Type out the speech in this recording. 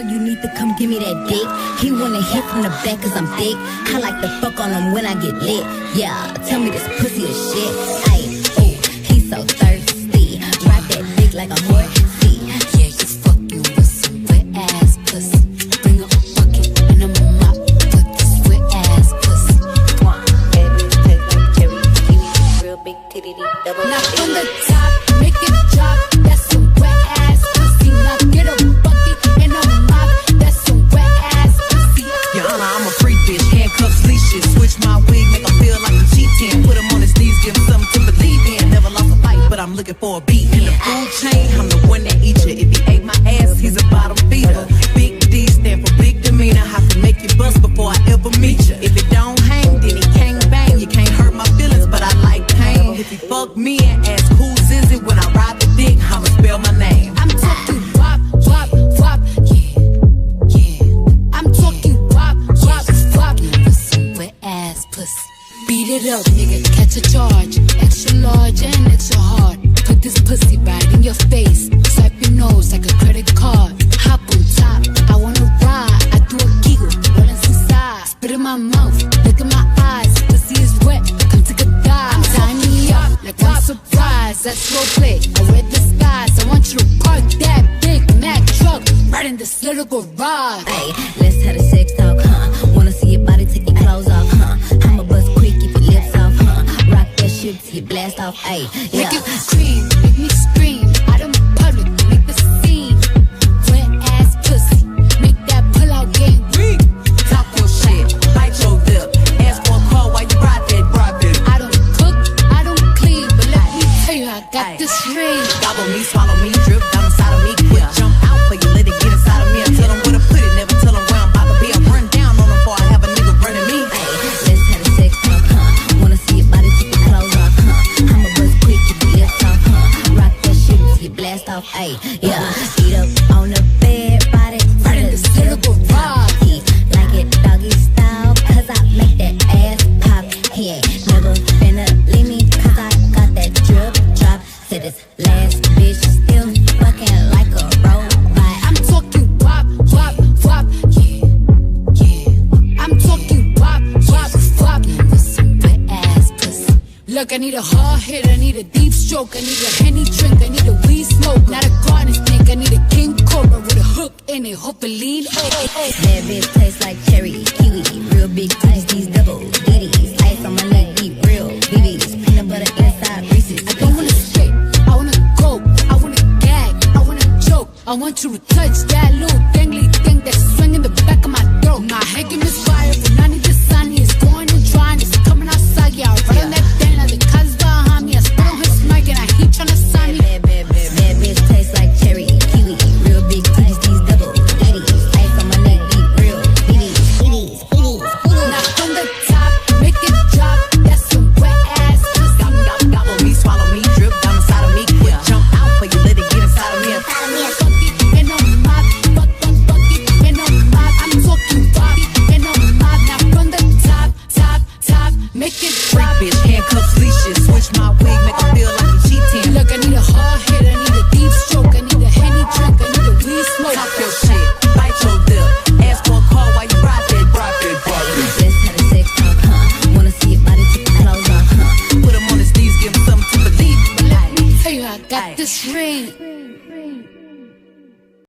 know you need to come give me that dick. He wanna hit from the back cause I'm thick. I like to fuck on him when I get lit. Yeah, tell me this pussy is shit. Ayy, ooh, he's so thirsty. Ride that dick like a horse. Yeah, you fucking with some wet ass pussy. Bring up a bucket and I'ma mop with this wet ass pussy. Come on, baby, taste like cherry kiwi. Real big titty double. Now from the top, make it drop. That's some wet ass pussy. Now get a bucket and a mop. That's some wet ass pussy. Your Honor, I'm a freak bitch. Handcuffs, leashes. Switch my wig, make him feel like I'm cheating. Put him on his knees, give him something to believe in. Never lost a fight, but I'm looking for a beat. In the food chain, I'm the one that eat you. If he ate my ass, he's a bottom feeder. Big D stand for big demeanor. Have to make you bust before I ever meet you. If it don't hang, then he can't bang. You can't hurt my feelings, but I like pain. If he fuck me and ask who's is it when I ride the dick, I'ma spell my name. I'm talking wop, wop, wop. Yeah, yeah. I'm talking wop, wop, wop. With some wet ass pussy. Beat it up, nigga, catch a charge. Extra large and extra hard. Put this pussy right in your face. Swipe your nose like a credit card. Hop on top, I wanna ride. I do a giggle, rollin' some sides. Spit in my mouth, look in my eyes. Pussy is wet, come take a dive. Tie me up like I'm surprised. That's roleplay, I wear disguise. I want you to park that big Mac truck right in this little garage. Ayy, let's have a sex talk, huh? Wanna see your body, take your clothes off, huh? I'ma bust quick, keep your lips off, huh? Rock that shit till you blast off, ayy, yeah. Make it scream, make me scream. Out in public, make the scene. Wet ass pussy, make that pull out game weak. Talk your shit, bite your lip. Ask for a call while you ride that. I don't cook, I don't clean, but let me tell you, I got this ring. Gobble me, swallow me, drip down inside of me. Quick jump out for you, let it get inside of me. I tell them where to put it, never tell them where I'm about to be. I run down on them before I have a nigga running me. Ayy, let's have a sex talk, huh? Wanna see your body, take your clothes off, huh? I'ma bust quick, keep your lips off, huh? Rock that shit till you blast off, ayy, yeah. Eat up on the bed, body Right in this little garage. He like it doggy style, cause I make that ass pop. He ain't never finna leave me, cause I got that drip drop. Said this last bitch still fucking like a robot. I'm talking wop, wop, wop. Yeah, yeah. I'm talking wop, wop, wop. With some wet ass pussy. Look, I need a hard hit, I need a deep stroke, I need a Henny drink, I need a weed smoke, not a garden snake, I need a king cobra with a hook in it, hope it lean. That bitch tastes like cherry kiwi. Real big titties, these double ditties. Ice on my neck, deep real BBs. Peanut butter inside Reese's. I don't wanna straight, I wanna go, I wanna gag, I wanna choke. I want you to touch that little dangly thing that's swinging the back of my throat. My head can miss